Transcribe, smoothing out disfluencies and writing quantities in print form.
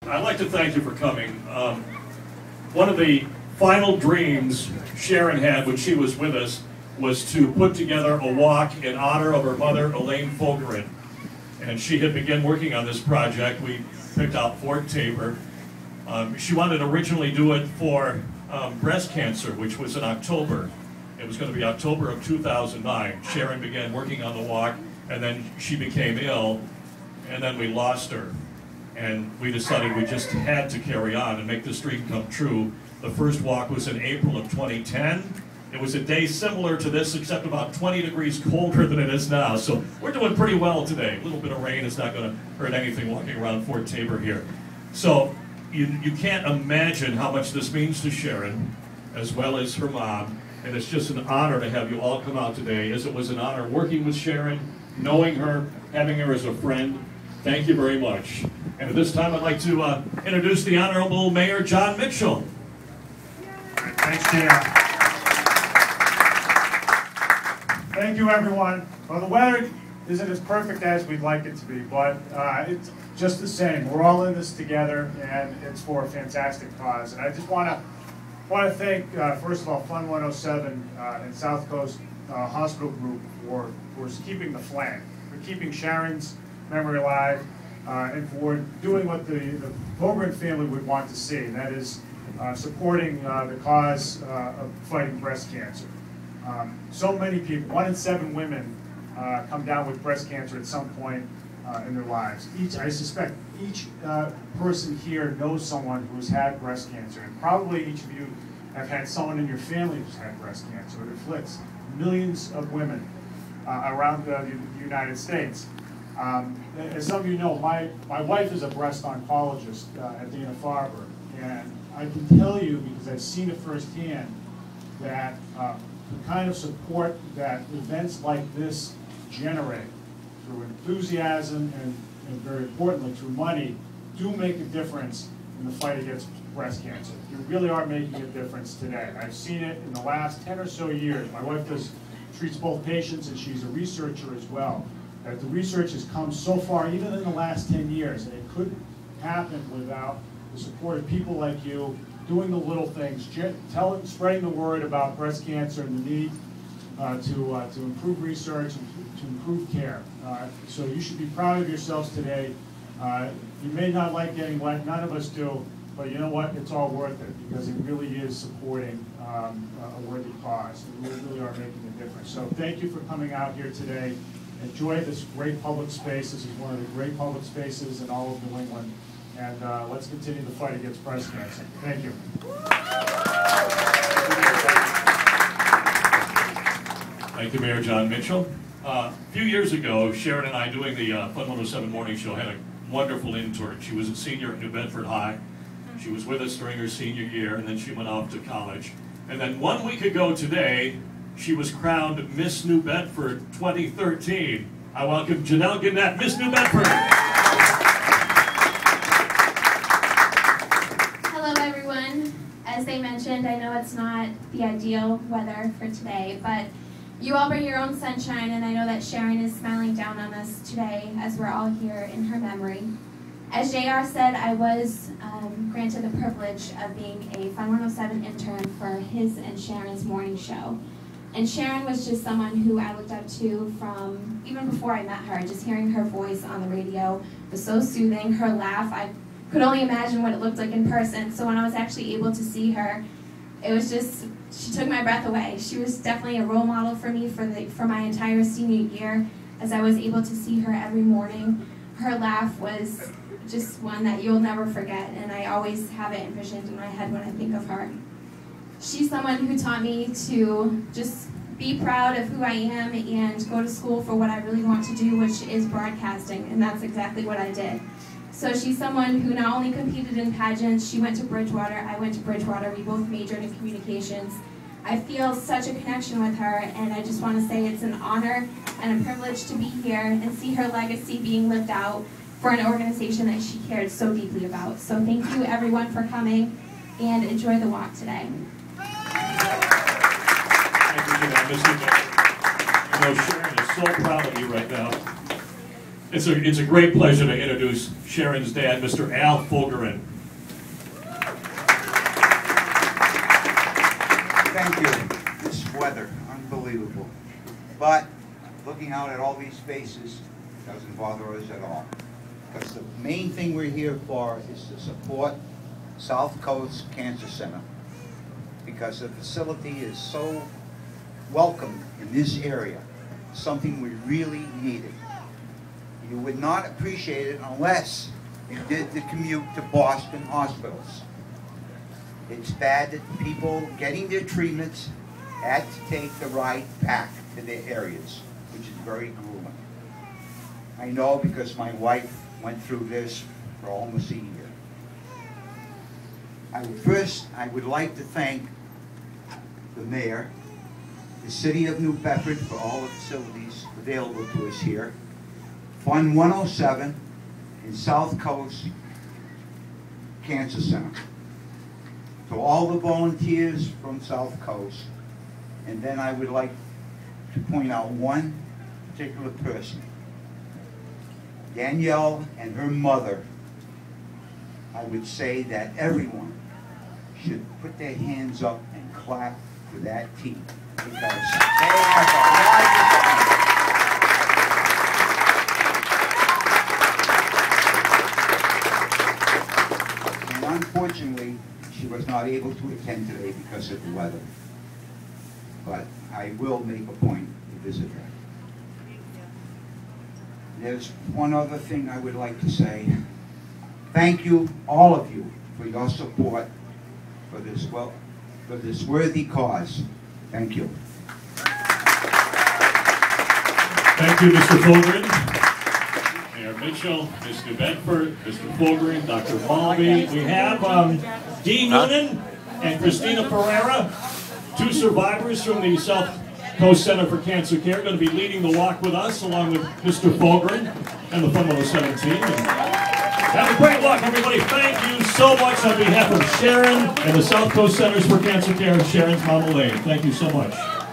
I'd like to thank you for coming. One of the final dreams Sharon had when she was with us was to put together a walk in honor of her mother, Elaine Fogaren. And she had begun working on this project. We picked out Fort Tabor. She wanted to originally do it for breast cancer, which was in October. It was going to be October of 2009. Sharon began working on the walk, and then she became ill, and then we lost her. And we decided we just had to carry on and make this dream come true. The first walk was in April of 2010. It was a day similar to this, except about 20 degrees colder than it is now. So we're doing pretty well today. A little bit of rain is not going to hurt anything walking around Fort Tabor here. So you can't imagine how much this means to Sharon, as well as her mom. And it's just an honor to have you all come out today, as it was an honor working with Sharon, knowing her, having her as a friend. Thank you very much. And at this time, I'd like to introduce the Honorable Mayor Jon Mitchell. Thanks, Chair. Thank you, everyone. Well, the weather isn't as perfect as we'd like it to be, but it's just the same. We're all in this together, and it's for a fantastic cause. And I just want to thank, first of all, Fund 107 and South Coast Hospital Group for keeping the flame, for keeping Sharon's memory alive, and for doing what the Fogaren family would want to see, and that is supporting the cause of fighting breast cancer. So many people, 1 in 7 women, come down with breast cancer at some point in their lives. I suspect each person here knows someone who's had breast cancer, and probably each of you have had someone in your family who's had breast cancer. It afflicts millions of women around the United States. As some of you know, my wife is a breast oncologist at Dana-Farber, and I can tell you, because I've seen it firsthand, that the kind of support that events like this generate through enthusiasm and very importantly through money do make a difference in the fight against breast cancer. You really are making a difference today. I've seen it in the last 10 or so years. My wife treats both patients, and she's a researcher as well. That the research has come so far, even in the last 10 years, and it couldn't happen without the support of people like you, doing the little things, spreading the word about breast cancer and the need to improve research and to improve care. So you should be proud of yourselves today. You may not like getting wet, none of us do, but you know what? It's all worth it, because it really is supporting a worthy cause. We really are making a difference. So thank you for coming out here today. Enjoy this great public space. This is one of the great public spaces in all of New England. And let's continue the fight against breast cancer. Thank you. Thank you, Mayor Jon Mitchell. A few years ago, Sharon and I, doing the Fund 107 morning show, had a wonderful intern. She was a senior at New Bedford High. She was with us during her senior year, and then she went off to college. And then 1 week ago today, she was crowned Miss New Bedford 2013. I welcome Janelle Gannett, Miss New Bedford. Hello, everyone. As they mentioned, I know it's not the ideal weather for today, but you all bring your own sunshine, and I know that Sharon is smiling down on us today as we're all here in her memory. As JR said, I was granted the privilege of being a Fund 107 intern for his and Sharon's morning show. And Sharon was just someone who I looked up to from even before I met her. Just hearing her voice on the radio was so soothing. Her laugh, I could only imagine what it looked like in person. So when I was actually able to see her, it was just, she took my breath away. She was definitely a role model for me for my entire senior year, as I was able to see her every morning. Her laugh was just one that you'll never forget, and I always have it envisioned in my head when I think of her. She's someone who taught me to just be proud of who I am and go to school for what I really want to do, which is broadcasting, and that's exactly what I did. So she's someone who not only competed in pageants, she went to Bridgewater, I went to Bridgewater, we both majored in communications. I feel such a connection with her, and I just want to say it's an honor and a privilege to be here and see her legacy being lived out for an organization that she cared so deeply about. So thank you everyone for coming, and enjoy the walk today. Thank you, Mr. Mayor. You know, Sharon is so proud of you right now. It's a great pleasure to introduce Sharon's dad, Mr. Al Fogaren. Thank you. This weather, unbelievable. But looking out at all these faces doesn't bother us at all. Because the main thing we're here for is to support South Coast Cancer Center. Because the facility is so welcome in this area. Something we really needed. You would not appreciate it unless you did the commute to Boston hospitals. It's bad that people getting their treatments had to take the ride back to their areas, which is very grueling. I know because my wife went through this for almost a year. I would like to thank the mayor, the city of New Bedford for all the facilities available to us here, Fund 107 in South Coast Cancer Center, to all the volunteers from South Coast, and then I would like to point out one particular person, Danielle and her mother. I would say that everyone should put their hands up and clap for that team, because they have the largest team. And unfortunately, she was not able to attend today because of the weather. But I will make a point to visit her. There's one other thing I would like to say. Thank you, all of you, for your support for this worthy cause. Thank you. Thank you, Mr. Fogaren, Mayor Mitchell, Mr. Bedford, Mr. Fogaren, Dr. Malby. We have Dean Noonan and Christina Pereira, two survivors from the South Coast Center for Cancer Care, going to be leading the walk with us, along with Mr. Fogaren and the Fund 117. Have a great walk, everybody. Thank you so much on behalf of Sharon and the South Coast Centers for Cancer Care, Sharon's Mom Elaine. Thank you so much.